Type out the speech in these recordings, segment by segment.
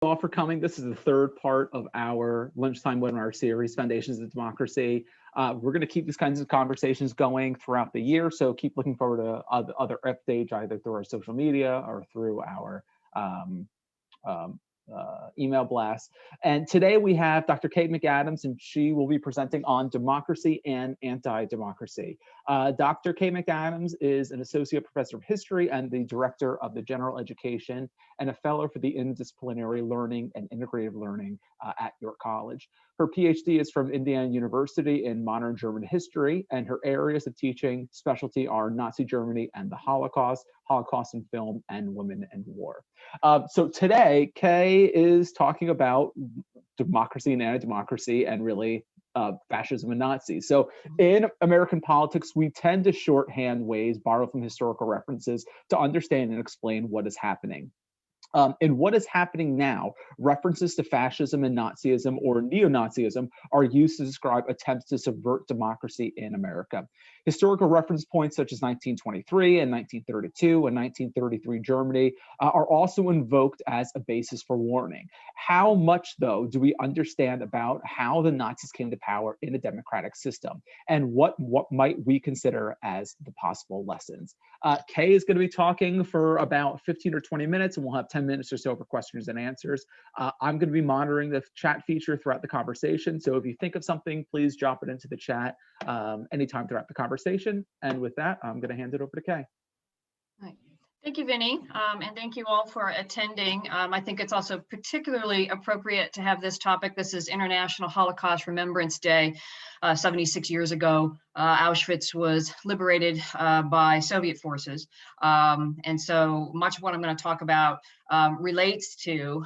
all for coming. This is the third part of our lunchtime webinar series, Foundations of Democracy. We're going to keep these kinds of conversations going throughout the year, so keep looking forward to other updates either through our social media or through our email blast. And today we have Dr. Kate McAdams, and she will be presenting on democracy and anti-democracy. Dr. Kate McAdams is an associate professor of history and the director of the general education and a fellow for the interdisciplinary learning and integrative learning at York College. Her Ph.D. is from Indiana University in modern German history, and her areas of teaching specialty are Nazi Germany and the Holocaust, Holocaust in film, and women and war. So today, Kay is talking about democracy and anti-democracy and really fascism and Nazis. So in American politics, we tend to shorthand ways, borrow from historical references to understand and explain what is happening. In what is happening now, references to fascism and Nazism or neo-Nazism are used to describe attempts to subvert democracy in America. Historical reference points such as 1923 and 1932 and 1933 Germany are also invoked as a basis for warning. How much, though, do we understand about how the Nazis came to power in a democratic system? And what might we consider as the possible lessons? Kay is going to be talking for about 15 or 20 minutes, and we'll have 10 minutes or so for questions and answers. I'm going to be monitoring the chat feature throughout the conversation. So if you think of something, please drop it into the chat anytime throughout the conversation. And with that, I'm going to hand it over to Kay. Thank you, Vinny, and thank you all for attending. I think it's also particularly appropriate to have this topic. This is International Holocaust Remembrance Day. 76 years ago, Auschwitz was liberated by Soviet forces. And so much of what I'm going to talk about relates to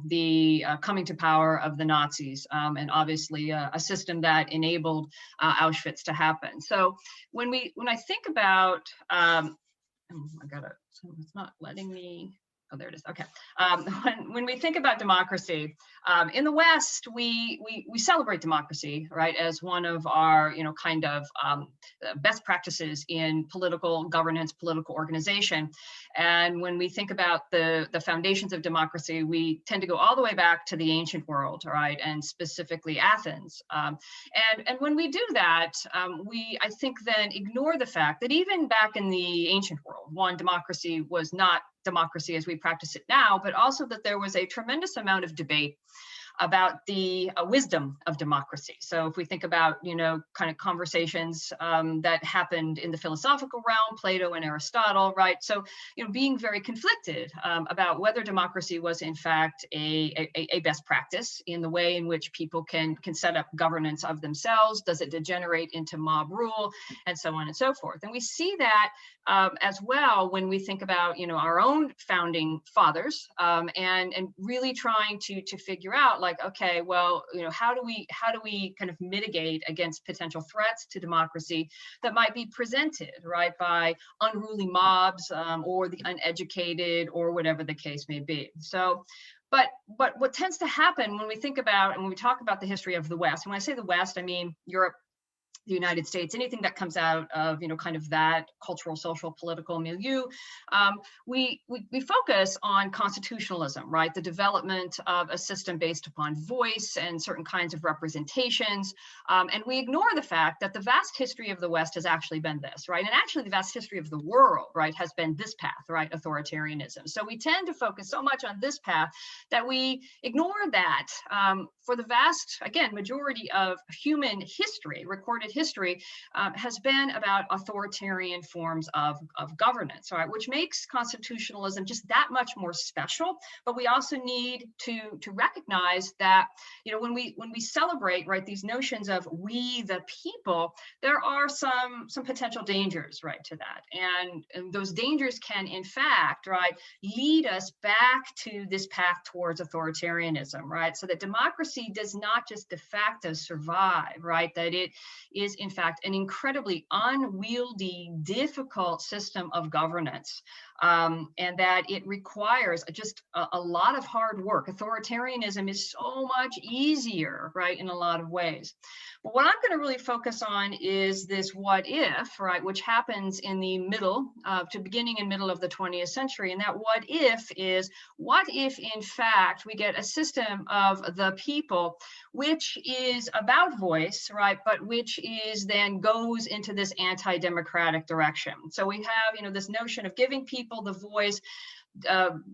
the coming to power of the Nazis, and obviously a system that enabled Auschwitz to happen. So when I think about I got it. So it's not letting me. Oh, there it is. Okay. When we think about democracy in the West, we celebrate democracy, right, as one of our kind of best practices in political governance, political organization. And when we think about the foundations of democracy, we tend to go all the way back to the ancient world, right, and specifically Athens. And when we do that, I think then ignore the fact that even back in the ancient world, one, democracy was not democracy as we practice it now, but also that there was a tremendous amount of debate about the wisdom of democracy. So if we think about, kind of conversations that happened in the philosophical realm, Plato and Aristotle, right? So, being very conflicted about whether democracy was in fact a best practice in the way in which people can set up governance of themselves. Does it degenerate into mob rule, and so on and so forth? And we see that as well when we think about, our own founding fathers and really trying to figure out, like, okay, well, how do we kind of mitigate against potential threats to democracy that might be presented, right, by unruly mobs or the uneducated or whatever the case may be. So, but what tends to happen when we think about and when we talk about the history of the West, and when I say the West, I mean Europe, the United States, anything that comes out of, kind of that cultural, social, political milieu, we focus on constitutionalism, right? The development of a system based upon voice and certain kinds of representations. And we ignore the fact that the vast history of the West has actually been this, right? And actually the vast history of the world, right, has been this path, right? Authoritarianism. So we tend to focus so much on this path that we ignore that for the vast, again, majority of human history, recorded history, has been about authoritarian forms of governance, right, which makes constitutionalism just that much more special. But we also need to recognize that, when we celebrate, right, these notions of we the people, there are some potential dangers, right, to that, and those dangers can in fact, right, lead us back to this path towards authoritarianism, right, so that democracy does not just de facto survive, right, that it is in fact an incredibly unwieldy, difficult system of governance and that it requires just a lot of hard work. Authoritarianism is so much easier, right, in a lot of ways. But what I'm going to really focus on is this what if, right, which happens in the middle to beginning and middle of the 20th century. And that what if is, what if in fact we get a system of the people which is about voice, right, but which is then goes into this anti-democratic direction. So we have, this notion of giving people the voice,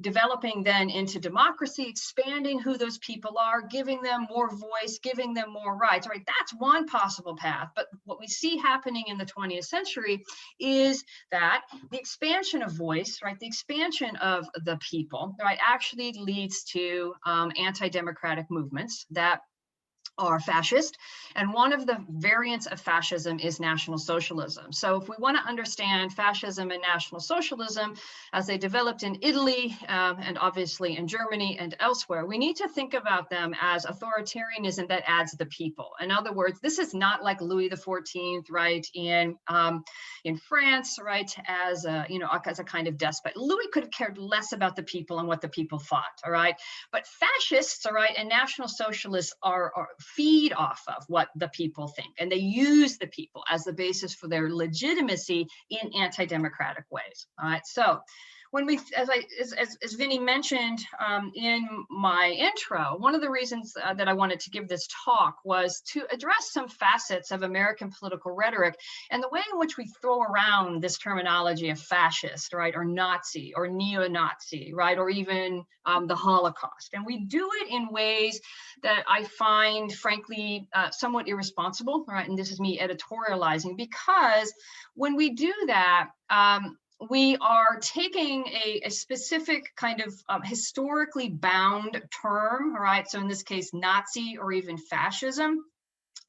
developing then into democracy, expanding who those people are, giving them more voice, giving them more rights, right? That's one possible path. But what we see happening in the 20th century is that the expansion of voice, right, the expansion of the people, right, actually leads to anti-democratic movements that are fascist. And one of the variants of fascism is National Socialism. So if we want to understand fascism and National Socialism as they developed in Italy and obviously in Germany and elsewhere, we need to think about them as authoritarianism that adds the people. In other words, this is not like Louis XIV, right, in France, right, as a kind of despot. Louis could have cared less about the people and what the people thought, all right? But fascists, all right, and National Socialists are feed off of what the people think, and they use the people as the basis for their legitimacy in anti-democratic ways. All right, so when we, as Vinny mentioned in my intro, one of the reasons that I wanted to give this talk was to address some facets of American political rhetoric and the way in which we throw around this terminology of fascist, right, or Nazi, or neo-Nazi, right, or even the Holocaust. And we do it in ways that I find, frankly, somewhat irresponsible, right, and this is me editorializing, because when we do that, we are taking a specific kind of historically bound term, all right? So in this case, Nazi or even fascism.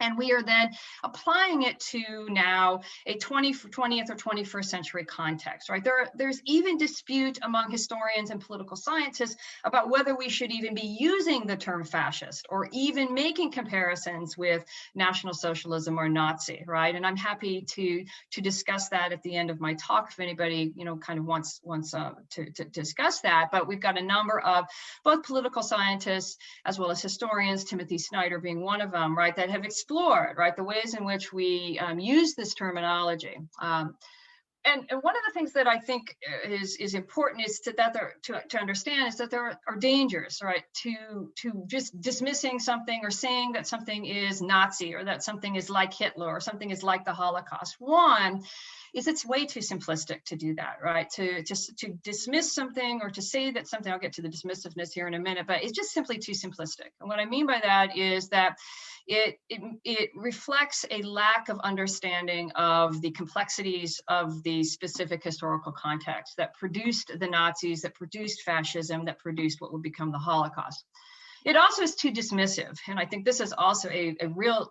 And we are then applying it to now a 20th or 21st century context, right? There's even dispute among historians and political scientists about whether we should even be using the term fascist or even making comparisons with National Socialism or Nazi, right? And I'm happy to discuss that at the end of my talk if anybody, kind of wants to discuss that. But we've got a number of both political scientists as well as historians, Timothy Snyder being one of them, right, that have explored, right, the ways in which we use this terminology. And one of the things that I think is important is to understand is that there are dangers, right, to just dismissing something or saying that something is Nazi or that something is like Hitler or something is like the Holocaust. One is it's way too simplistic to do that, right? To dismiss something or to say that something, I'll get to the dismissiveness here in a minute, but it's just simply too simplistic. And what I mean by that is that it reflects a lack of understanding of the complexities of the specific historical context that produced the Nazis, that produced fascism, that produced what would become the Holocaust. It also is too dismissive, and I think this is also a real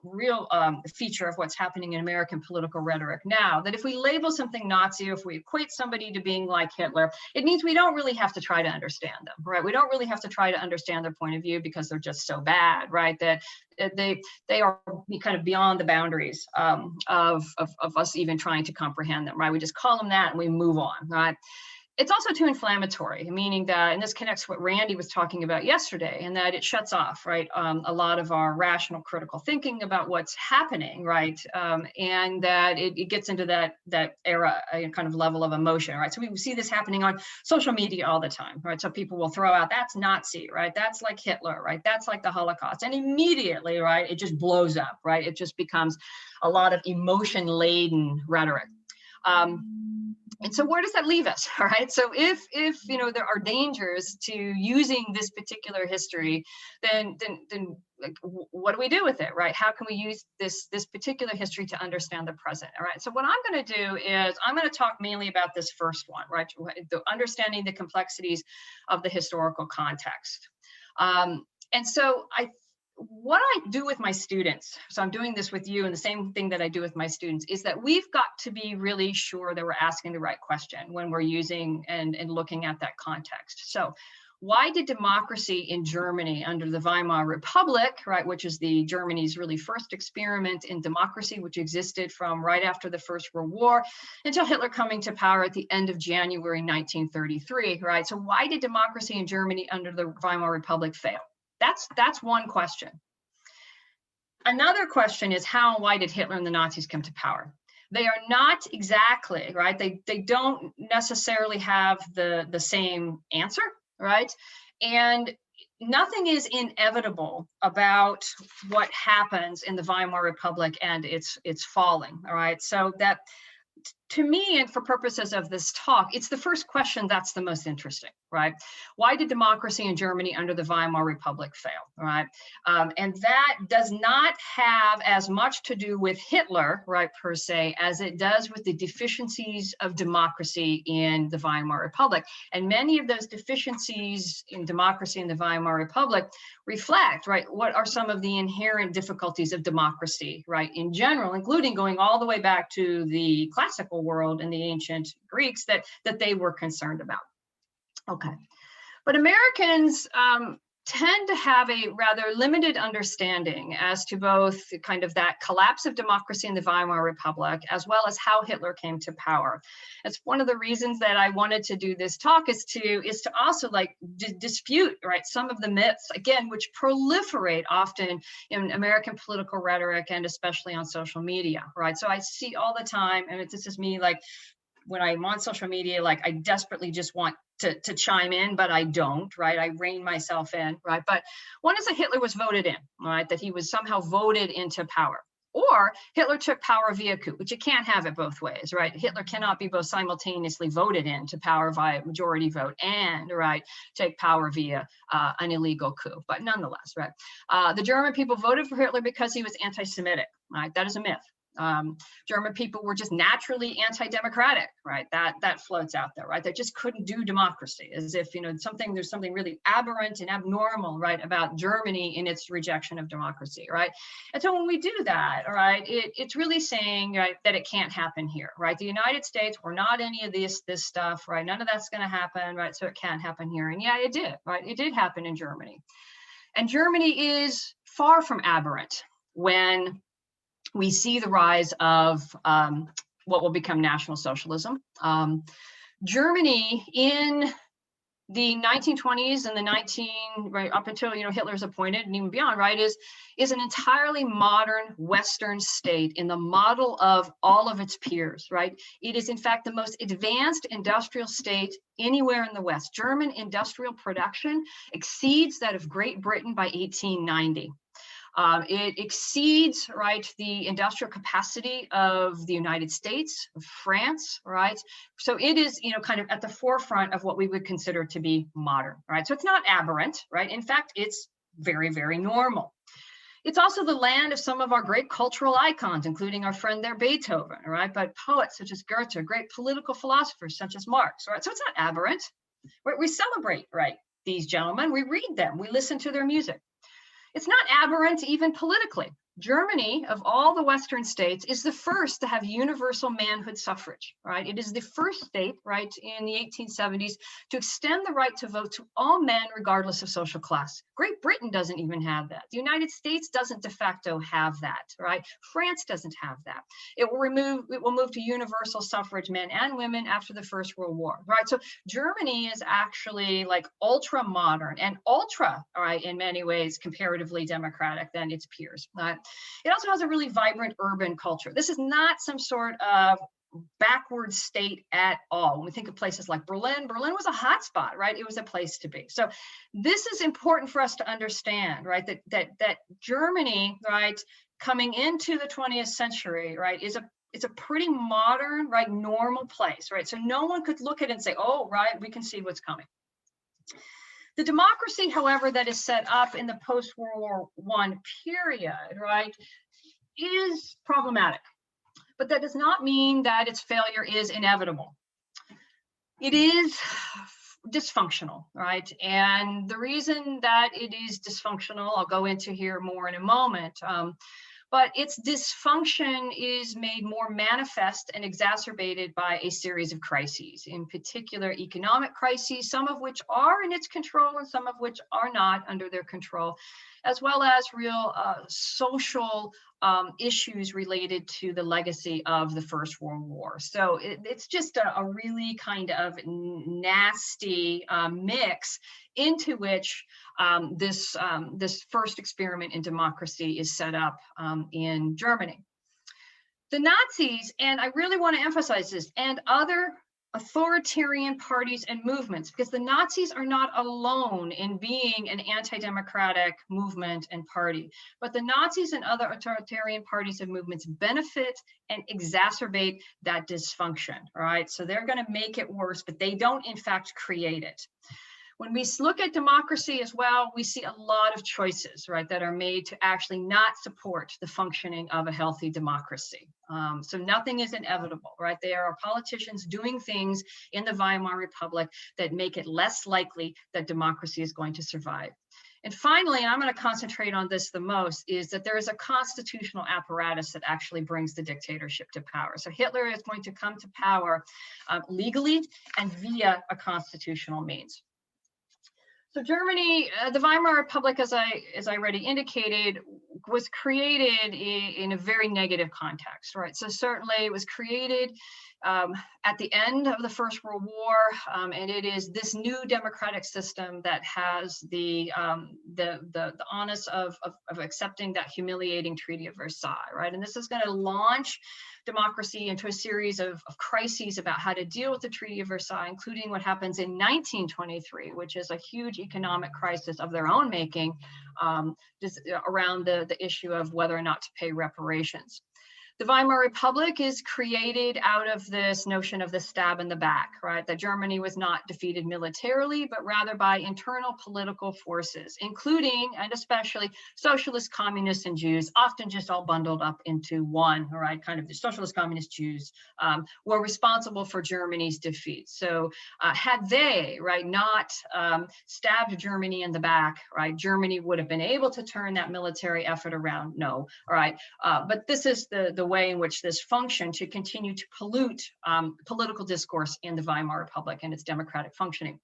feature of what's happening in American political rhetoric now, that if we label something Nazi, or if we equate somebody to being like Hitler, it means we don't really have to try to understand them, right? We don't really have to try to understand their point of view because they're just so bad, right? That they are kind of beyond the boundaries of us even trying to comprehend them, right? We just call them that and we move on, right? It's also too inflammatory, meaning that, and this connects to what Randy was talking about yesterday, and that it shuts off, right, a lot of our rational critical thinking about what's happening, right, and that it gets into that era, kind of level of emotion, right? So we see this happening on social media all the time, right? So people will throw out, that's Nazi, right? That's like Hitler, right? That's like the Holocaust. And immediately, right, it just blows up, right? It just becomes a lot of emotion-laden rhetoric. And so where does that leave us? All right. So if there are dangers to using this particular history, then like, what do we do with it, right? How can we use this particular history to understand the present? All right. So what I'm going to do is I'm going to talk mainly about this first one, right? The understanding the complexities of the historical context. And so what I do with my students, so I'm doing this with you, and the same thing that I do with my students, is that we've got to be really sure that we're asking the right question when we're using and looking at that context. So Why did democracy in Germany under the Weimar Republic, right, which is Germany's really first experiment in democracy, which existed from right after the First World War until Hitler coming to power at the end of January 1933, right? So why did democracy in Germany under the Weimar Republic fail? That's one question. Another question is how and why did Hitler and the Nazis come to power? They are not exactly, right? They don't necessarily have the same answer, right? And nothing is inevitable about what happens in the Weimar Republic and its falling, all right? So that, to me, and for purposes of this talk, it's the first question that's the most interesting, right? Why did democracy in Germany under the Weimar Republic fail, right? And that does not have as much to do with Hitler, right, per se, as it does with the deficiencies of democracy in the Weimar Republic. And many of those deficiencies in democracy in the Weimar Republic reflect, right, what are some of the inherent difficulties of democracy, right, in general, including going all the way back to the classical world and the ancient Greeks that they were concerned about. Okay, but Americans tend to have a rather limited understanding as to both kind of that collapse of democracy in the Weimar Republic, as well as how Hitler came to power. It's one of the reasons that I wanted to do this talk is to also like dispute, right, some of the myths, again, which proliferate often in American political rhetoric and especially on social media, right? So I see all the time, and this is me, like, when I'm on social media, like I desperately just want to chime in, but I don't, right? I rein myself in, right? But one is that Hitler was voted in, right? That he was somehow voted into power. Or Hitler took power via coup, which you can't have it both ways, right? Hitler cannot be both simultaneously voted into power via majority vote and, right, take power via an illegal coup. But nonetheless, right? The German people voted for Hitler because he was anti-Semitic, right? That is a myth. German people were just naturally anti-democratic, right? That floats out there, right? They just couldn't do democracy, as if, you know, there's something really aberrant and abnormal, right, about Germany in its rejection of democracy, right? And so when we do that, all right, it's really saying, right, that it can't happen here, right? The United States, we're not any of this stuff, right? None of that's going to happen, right? So it can't happen here. And yeah, it did, right? It did happen in Germany. And Germany is far from aberrant when we see the rise of what will become National Socialism. Germany in the 1920s and right up until, you know, Hitler's appointed and even beyond, right, is an entirely modern Western state in the model of all of its peers, right? It is in fact the most advanced industrial state anywhere in the West. German industrial production exceeds that of Great Britain by 1890. It exceeds, right, the industrial capacity of the United States, of France, right? So it is, you know, kind of at the forefront of what we would consider to be modern, right? So it's not aberrant, right? In fact, it's very, very normal. It's also the land of some of our great cultural icons, including our friend there, Beethoven, right? But poets such as Goethe, great political philosophers such as Marx, right? So it's not aberrant. We celebrate, right, these gentlemen. We read them. We listen to their music. It's not aberrant even politically. Germany, of all the Western states, is the first to have universal manhood suffrage, right? It is the first state, right, in the 1870s to extend the right to vote to all men, regardless of social class. Great Britain doesn't even have that. The United States doesn't de facto have that, right? France doesn't have that. It will move to universal suffrage, men and women, after the First World War, right? So Germany is actually like ultra modern and ultra, all right, in many ways, comparatively democratic than its peers, right? It also has a really vibrant urban culture. This is not some sort of backward state at all. When we think of places like Berlin was a hotspot, right? It was a place to be. So this is important for us to understand, right? That Germany, right, coming into the 20th century, right, is a pretty modern, right, normal place, right? So no one could look at it and say, oh, right, we can see what's coming. The democracy, however, that is set up in the post-World War I period, right, is problematic. But that does not mean that its failure is inevitable. It is dysfunctional, right? And the reason that it is dysfunctional, I'll go into here more in a moment. but its dysfunction is made more manifest and exacerbated by a series of crises, in particular economic crises, some of which are in its control and some of which are not under their control, as well as real social issues related to the legacy of the First World War. So it's just a really kind of nasty mix into which this first experiment in democracy is set up in Germany. The Nazis, and I really want to emphasize this, and other authoritarian parties and movements, because the Nazis are not alone in being an anti-democratic movement and party, but the Nazis and other authoritarian parties and movements benefit and exacerbate that dysfunction, all right? So they're going to make it worse, but they don't in fact create it. When we look at democracy as well, we see a lot of choices, right, that are made to actually not support the functioning of a healthy democracy. So nothing is inevitable, right? There are politicians doing things in the Weimar Republic that make it less likely that democracy is going to survive. And finally, and I'm going to concentrate on this the most, is that there is a constitutional apparatus that actually brings the dictatorship to power. So Hitler is going to come to power legally and via a constitutional means. So Germany, the Weimar Republic, as I already indicated, was created in a very negative context, right? So certainly it was created at the end of the First World War, and it is this new democratic system that has the onus of accepting that humiliating Treaty of Versailles, right? And this is going to launch democracy into a series of crises about how to deal with the Treaty of Versailles, including what happens in 1923, which is a huge economic crisis of their own making, just around the issue of whether or not to pay reparations. The Weimar Republic is created out of this notion of the stab in the back, right? That Germany was not defeated militarily, but rather by internal political forces, including and especially socialist, communists, and Jews, often just all bundled up into one, all right? Kind of the socialist, communist Jews were responsible for Germany's defeat. So had they, right, not stabbed Germany in the back, right, Germany would have been able to turn that military effort around. No, all right. But this is the way in which this functioned to continue to pollute political discourse in the Weimar Republic and its democratic functioning.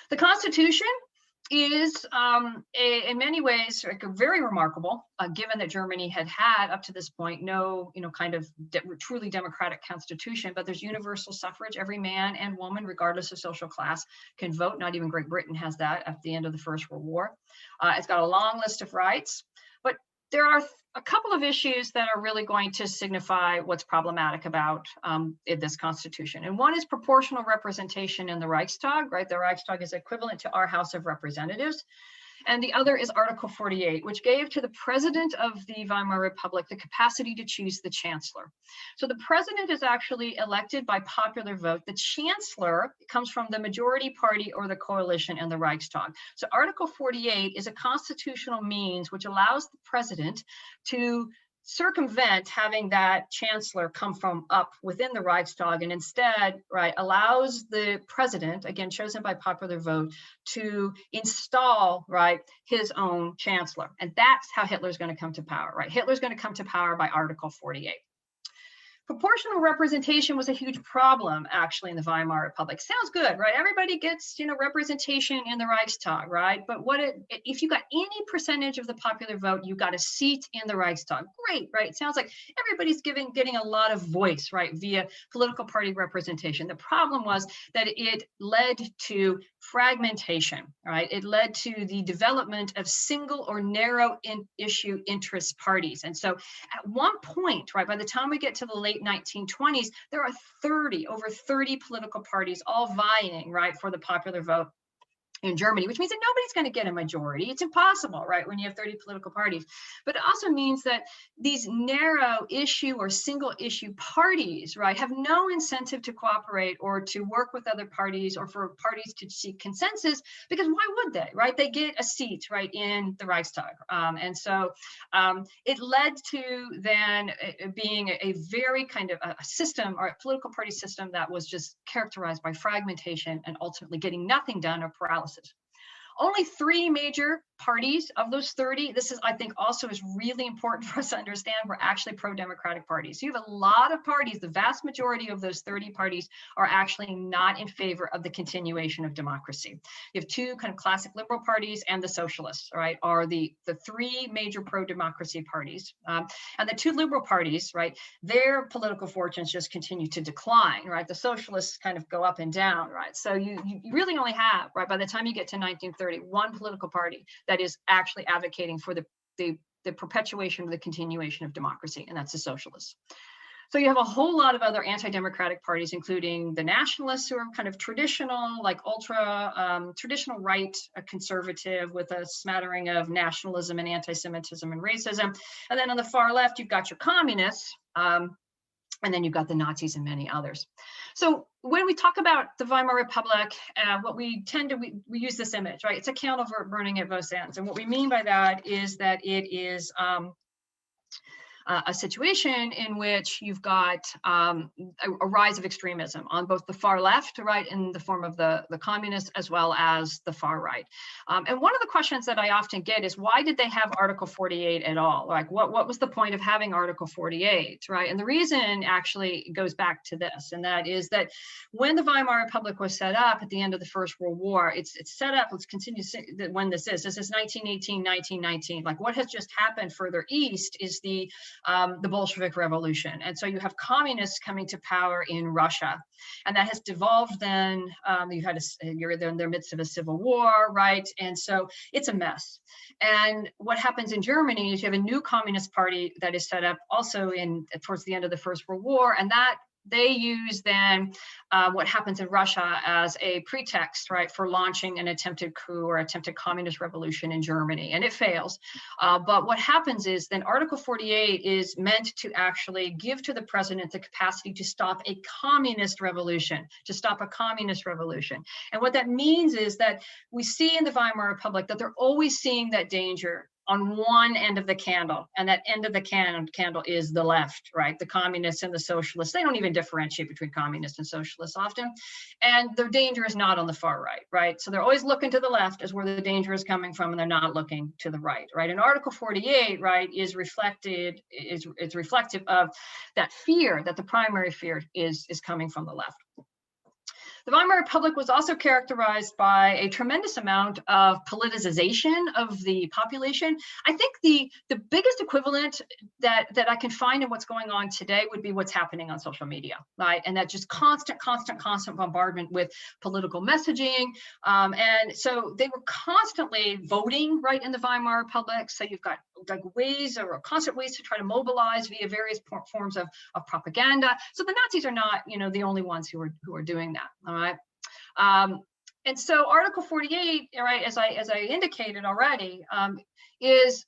The Constitution is in many ways very remarkable, given that Germany had up to this point no kind of truly democratic constitution, but there's universal suffrage. Every man and woman, regardless of social class, can vote. Not even Great Britain has that at the end of the First World War. It's got a long list of rights, but there are a couple of issues that are really going to signify what's problematic about this constitution. And one is proportional representation in the Reichstag, right? The Reichstag is equivalent to our House of Representatives. And the other is Article 48, which gave to the president of the Weimar Republic the capacity to choose the chancellor. So the president is actually elected by popular vote. The chancellor comes from the majority party or the coalition in the Reichstag. So Article 48 is a constitutional means which allows the president to circumvent having that chancellor come from up within the Reichstag, and instead, right, allows the president, again chosen by popular vote, to install, right, his own chancellor. And that's how Hitler's going to come to power, right? Hitler's going to come to power by Article 48. Proportional representation was a huge problem, actually, in the Weimar Republic. Sounds good, right? Everybody gets, representation in the Reichstag, right? But if you got any percentage of the popular vote, you got a seat in the Reichstag. Great, right? It sounds like everybody's getting a lot of voice, right, via political party representation. The problem was that it led to fragmentation, right? It led to the development of single or narrow issue interest parties. And so at one point, right, by the time we get to the late 1920s, there are over 30 political parties all vying, right, for the popular vote in Germany, which means that nobody's going to get a majority. It's impossible, right, when you have 30 political parties. But it also means that these narrow issue or single issue parties, right, have no incentive to cooperate or to work with other parties or for parties to seek consensus, because why would they, right? They get a seat, right, in the Reichstag. And so it led to then being a very kind of a system or a political party system that was just characterized by fragmentation and ultimately getting nothing done or paralysis. Only 3 major parties of those 30, this is, I think, also is really important for us to understand, were actually pro-democratic parties. So you have a lot of parties, the vast majority of those 30 parties are actually not in favor of the continuation of democracy. You have two kind of classic liberal parties, and the socialists, right, are the three major pro-democracy parties. And the two liberal parties, right, their political fortunes just continue to decline, right? The socialists kind of go up and down, right? So you really only have, right, by the time you get to 1930, one political party that is actually advocating for the perpetuation of the continuation of democracy, and that's the socialists. So you have a whole lot of other anti-democratic parties, including the nationalists, who are kind of traditional, like ultra traditional right, conservative, with a smattering of nationalism and anti-Semitism and racism. And then on the far left, you've got your communists, and then you've got the Nazis and many others. So when we talk about the Weimar Republic, what we tend to, we use this image, right? It's a candle burning at both ends. And what we mean by that is that it is a situation in which you've got a rise of extremism on both the far left, right, in the form of the communists, as well as the far right. And one of the questions that I often get is, why did they have Article 48 at all? Like, what was the point of having Article 48, right? And the reason actually goes back to this, and that is that when the Weimar Republic was set up at the end of the First World War, it's set up, let's continue when this is 1918, 1919. Like, what has just happened further east is the Bolshevik Revolution. And so you have communists coming to power in Russia. And that has devolved then, you're in the midst of a civil war, right? And so it's a mess. And what happens in Germany is you have a new communist party that is set up also towards the end of the First World War. And that they use then what happens in Russia as a pretext, right, for launching an attempted coup or attempted communist revolution in Germany, and it fails. But what happens is then Article 48 is meant to actually give to the president the capacity to stop a communist revolution, And what that means is that we see in the Weimar Republic that they're always seeing that danger on one end of the candle, and that end of the candle is the left, right? The communists and the socialists. They don't even differentiate between communists and socialists often, and the danger is not on the far right, right? So they're always looking to the left as where the danger is coming from, and they're not looking to the right, right? And Article 48, right, is reflective of that fear, that the primary fear is coming from the left. The Weimar Republic was also characterized by a tremendous amount of politicization of the population. I think the biggest equivalent that I can find in what's going on today would be what's happening on social media, right? And that just constant bombardment with political messaging. And so they were constantly voting, right, in the Weimar Republic. So you've got like constant ways to try to mobilize via various forms of propaganda. So the Nazis are not, the only ones who are doing that. All right. And so Article 48, right, as I indicated already, is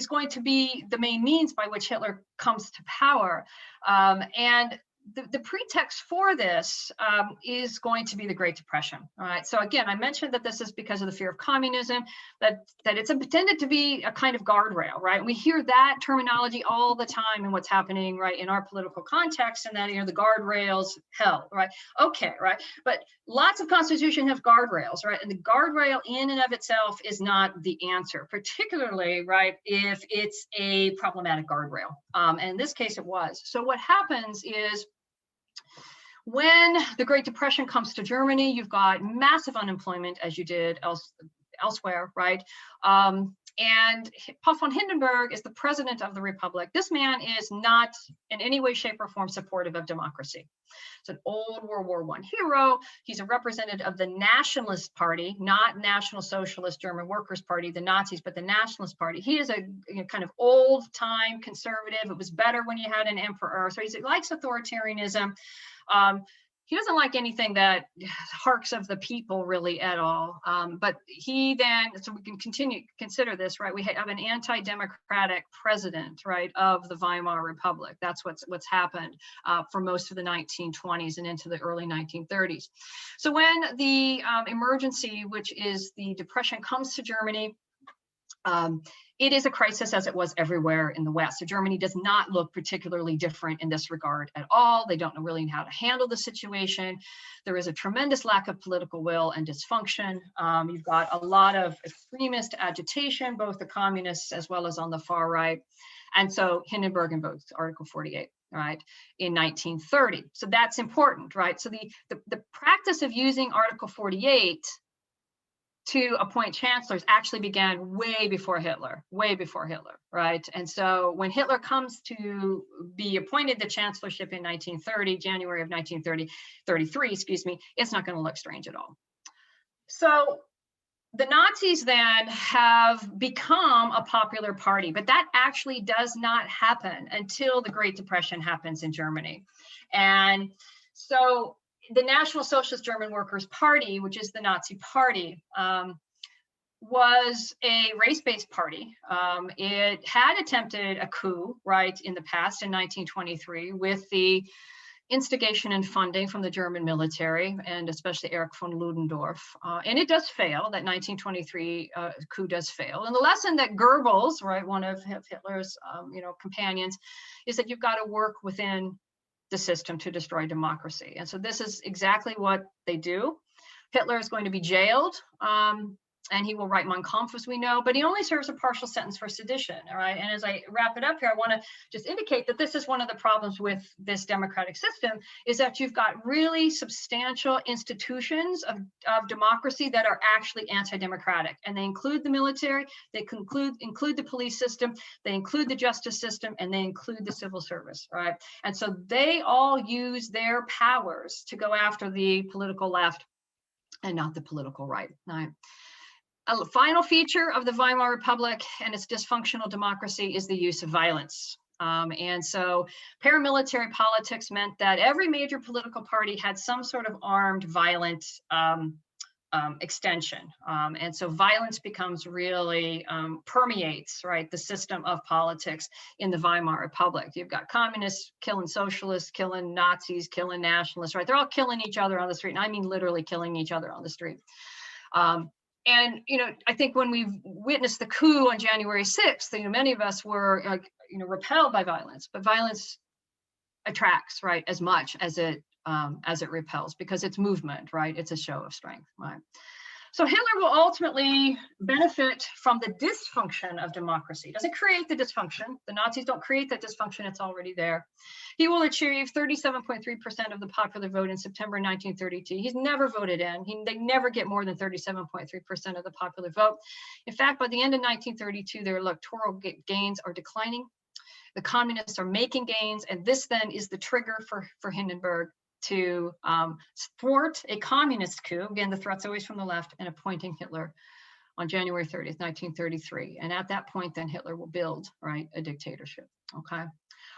going to be the main means by which Hitler comes to power. And the pretext for this is going to be the Great Depression. All right. So again, I mentioned that this is because of the fear of communism, that it's intended to be a kind of guardrail, right? We hear that terminology all the time in what's happening, right, in our political context, and that the guardrails held, right? Okay, right. But lots of constitutions have guardrails, right? And the guardrail in and of itself is not the answer, particularly, right, if it's a problematic guardrail. And in this case, it was. So what happens is, when the Great Depression comes to Germany, you've got massive unemployment, as you did elsewhere, right? And Paul von Hindenburg is the president of the Republic. This man is not in any way, shape, or form supportive of democracy. It's an old World War I hero. He's a representative of the Nationalist Party, not National Socialist German Workers' Party, the Nazis, but the Nationalist Party. He is a kind of old-time conservative. It was better when you had an emperor. So he likes authoritarianism. He doesn't like anything that harks of the people really at all. But he then, so we can consider this, right? We have an anti-democratic president, right, of the Weimar Republic. That's what's happened for most of the 1920s and into the early 1930s. So when the emergency, which is the Depression, comes to Germany, It is a crisis as it was everywhere in the West. So Germany does not look particularly different in this regard at all. They don't know really how to handle the situation. There is a tremendous lack of political will and dysfunction. You've got a lot of extremist agitation, both the communists as well as on the far right. And so Hindenburg invoked Article 48, right, in 1930. So that's important, right? So the practice of using Article 48 to appoint chancellors actually began way before Hitler, right? And so when Hitler comes to be appointed the chancellorship in 1930, January of 1933, excuse me, it's not going to look strange at all. So the Nazis then have become a popular party, but that actually does not happen until the Great Depression happens in Germany. And so the National Socialist German Workers' Party, which is the Nazi party, was a race-based party. It had attempted a coup, right, in the past in 1923 with the instigation and funding from the German military, and especially Erich von Ludendorff. And it does fail, that 1923 coup does fail. And the lesson that Goebbels, right, one of Hitler's companions, is that you've got to work within the system to destroy democracy. And so this is exactly what they do. Hitler is going to be jailed, and he will write Mein Kampf, as we know, but he only serves a partial sentence for sedition, all right? And as I wrap it up here, I want to just indicate that this is one of the problems with this democratic system, is that you've got really substantial institutions of democracy that are actually anti-democratic. And they include the military, they include the police system, they include the justice system, and they include the civil service, right? And so they all use their powers to go after the political left and not the political right, right? A final feature of the Weimar Republic and its dysfunctional democracy is the use of violence. And so paramilitary politics meant that every major political party had some sort of armed, violent extension. And so violence becomes really permeates, right, the system of politics in the Weimar Republic. You've got communists killing socialists, killing Nazis, killing nationalists, right? They're all killing each other on the street. And I mean literally killing each other on the street. And, I think when we witnessed the coup on January 6th, many of us were, repelled by violence, but violence attracts, right, as much as it repels, because it's movement, right? It's a show of strength, right? So Hitler will ultimately benefit from the dysfunction of democracy. He doesn't create the dysfunction. The Nazis don't create that dysfunction. It's already there. He will achieve 37.3% of the popular vote in September 1932. He's never voted in. They never get more than 37.3% of the popular vote. In fact, by the end of 1932, their electoral gains are declining. The communists are making gains, and this then is the trigger for Hindenburg to thwart a communist coup. Again, the threat's always from the left, and appointing Hitler on January 30th, 1933. And at that point, then Hitler will build, right, a dictatorship, okay?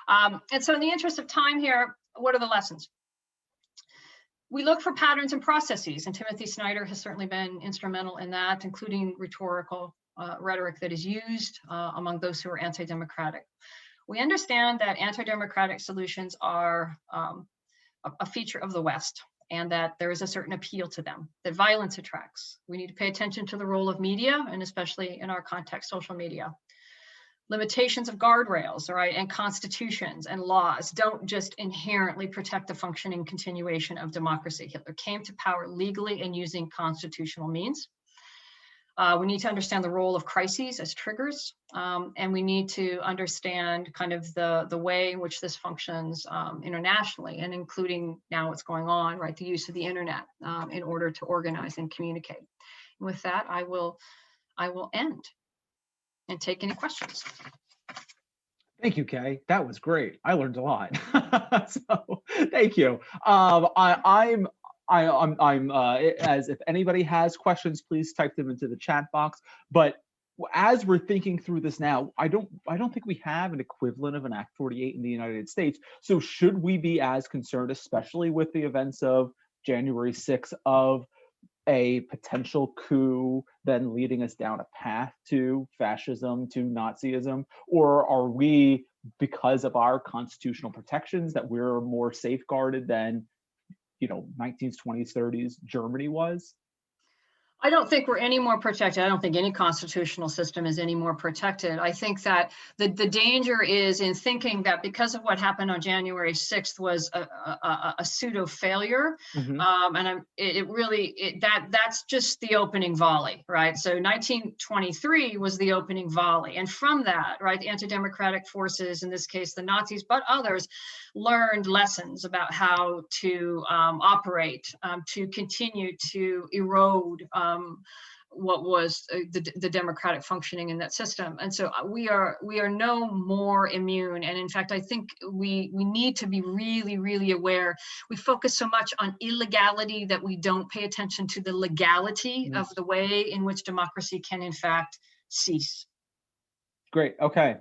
And so in the interest of time here, what are the lessons? We look for patterns and processes, and Timothy Snyder has certainly been instrumental in that, including rhetorical rhetoric that is used among those who are anti-democratic. We understand that anti-democratic solutions are a feature of the West, and that there is a certain appeal to them, that violence attracts. We need to pay attention to the role of media, and especially in our context, social media. Limitations of guardrails, right, and constitutions and laws don't just inherently protect the functioning continuation of democracy. Hitler came to power legally and using constitutional means. We need to understand the role of crises as triggers, and we need to understand kind of the way in which this functions internationally, and including now what's going on, right, the use of the internet in order to organize and communicate. And with that, I will end and take any questions. Thank you, Kay. That was great. I learned a lot. So thank you. As if anybody has questions, please type them into the chat box. But as we're thinking through this now, I don't think we have an equivalent of an Act 48 in the United States. So should we be as concerned, especially with the events of January 6th, of a potential coup then leading us down a path to fascism, to Nazism? Or are we, because of our constitutional protections, that we're more safeguarded than 1920s, 30s Germany was? I don't think we're any more protected. I don't think any constitutional system is any more protected. I think that the danger is in thinking that because of what happened on January 6th was a pseudo failure, Mhm. that's just the opening volley, right? So 1923 was the opening volley, and from that, right, the anti-democratic forces, in this case the Nazis, but others, learned lessons about how to operate, to continue to erode what was the democratic functioning in that system. And so we are no more immune. And in fact, I think we need to be really, really aware. We focus so much on illegality that we don't pay attention to the legality Yes. of the way in which democracy can in fact cease. Great. Okay.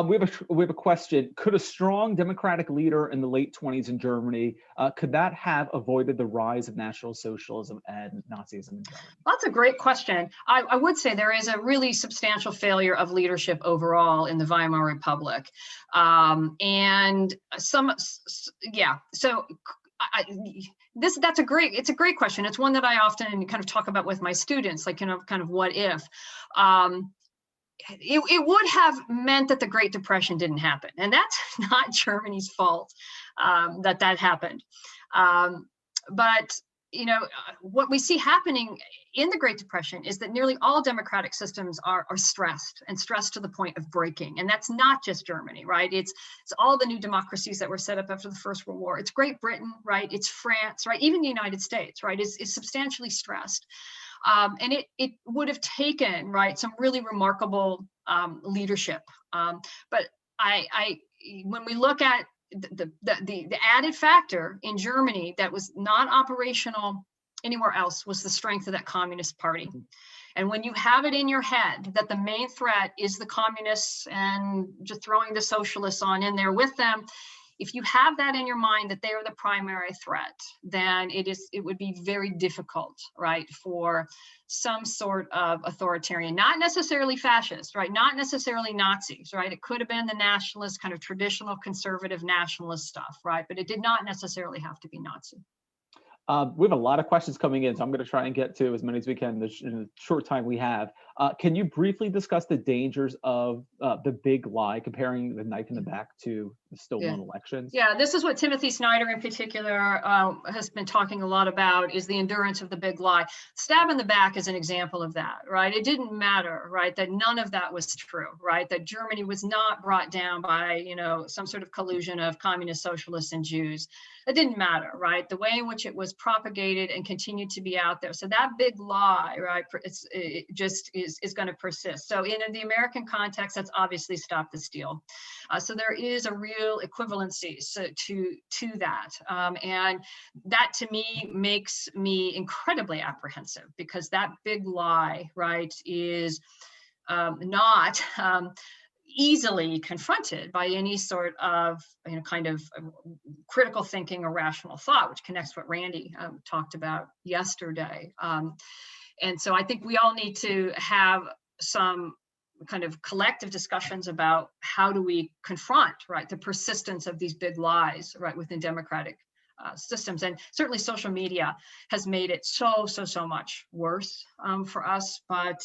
We have a question. Could a strong democratic leader in the late 1920s in Germany, could that have avoided the rise of National Socialism and Nazism in Germany? That's a great question. I would say there is a really substantial failure of leadership overall in the Weimar Republic, and yeah. So that's a great question. It's one that I often kind of talk about with my students, like, kind of what if. It would have meant that the Great Depression didn't happen. And that's not Germany's fault that happened. But, what we see happening in the Great Depression is that nearly all democratic systems are stressed, and stressed to the point of breaking. And that's not just Germany, right? It's all the new democracies that were set up after the First World War. It's Great Britain, right? It's France, right? Even the United States, right, is substantially stressed. And it would have taken, right, some really remarkable leadership. But when we look at the added factor in Germany that was not operational anywhere else was the strength of that Communist Party. And when you have it in your head that the main threat is the communists and just throwing the socialists on in there with them, if you have that in your mind that they are the primary threat, then it would be very difficult, right, for some sort of authoritarian, not necessarily fascist, right, not necessarily Nazis, right? It could have been the nationalist, kind of traditional conservative nationalist stuff, right? But it did not necessarily have to be Nazi. We have a lot of questions coming in, so I'm going to try and get to as many as we can in the short time we have. Can you briefly discuss the dangers of the big lie, comparing the knife in the back to the stolen elections? Yeah, this is what Timothy Snyder in particular has been talking a lot about, is the endurance of the big lie. Stab in the back is an example of that, right? It didn't matter, right, that none of that was true, right? That Germany was not brought down by, some sort of collusion of communist, socialists, and Jews. It didn't matter, right? The way in which it was propagated and continued to be out there. So that big lie, right, it just is going to persist. So in the American context, that's obviously stop the steal. So there is a real equivalency to that. And that to me makes me incredibly apprehensive, because that big lie, right, is not easily confronted by any sort of kind of critical thinking or rational thought, which connects what Randy talked about yesterday. And so I think we all need to have some kind of collective discussions about how do we confront, right, the persistence of these big lies, right, within democratic systems. And certainly social media has made it so much worse for us, but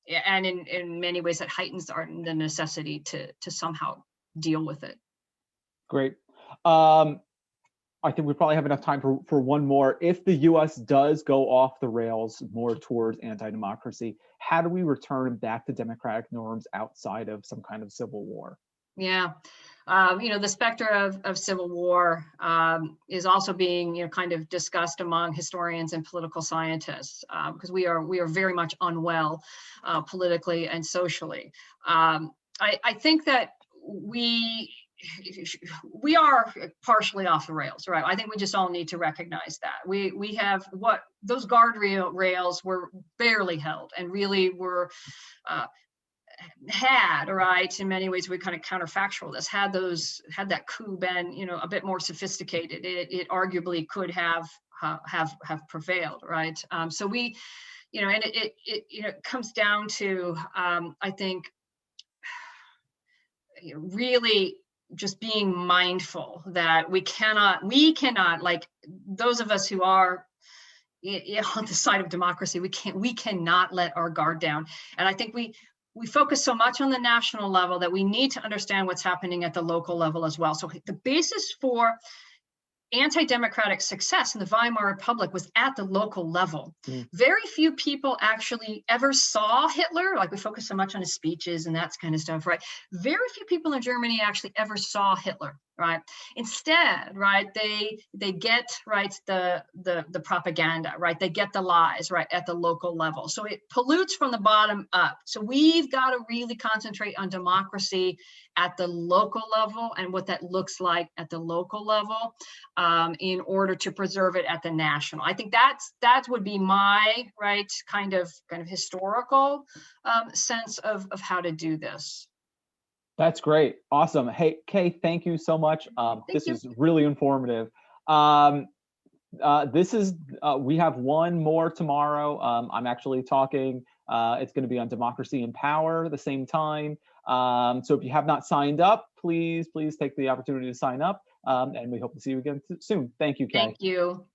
and in many ways that heightens the necessity to somehow deal with it. Great. I think we probably have enough time for one more. If the US does go off the rails more towards anti-democracy, how do we return back to democratic norms outside of some kind of civil war? Yeah. The specter of civil war is also being, kind of discussed among historians and political scientists, because we are very much unwell politically and socially. I think that we are partially off the rails, right? I think we just all need to recognize that we have what those guardrails were barely held, and really were had, right, in many ways we kind of counterfactual this, had that coup been a bit more sophisticated, it arguably could have prevailed, right? So we, and it comes down to I think really just being mindful that we cannot, like those of us who are on the side of democracy. We cannot let our guard down. And I think we focus so much on the national level that we need to understand what's happening at the local level as well. So the basis for anti-democratic success in the Weimar Republic was at the local level. Very few people actually ever saw Hitler. Like, we focus so much on his speeches and that kind of stuff, right? Very few people in Germany actually ever saw Hitler, right? Instead, right, they get, right, the propaganda, right? They get the lies, right, at the local level. So it pollutes from the bottom up. So we've got to really concentrate on democracy at the local level and what that looks like at the local level, in order to preserve it at the national. I think that would be my, right, kind of historical sense of how to do this. That's great. Awesome. Hey, Kay, thank you so much. This is really informative. We have one more tomorrow. I'm actually talking, it's going to be on democracy and power at the same time. So if you have not signed up, please take the opportunity to sign up. And we hope to see you again soon. Thank you, Kay. Thank you.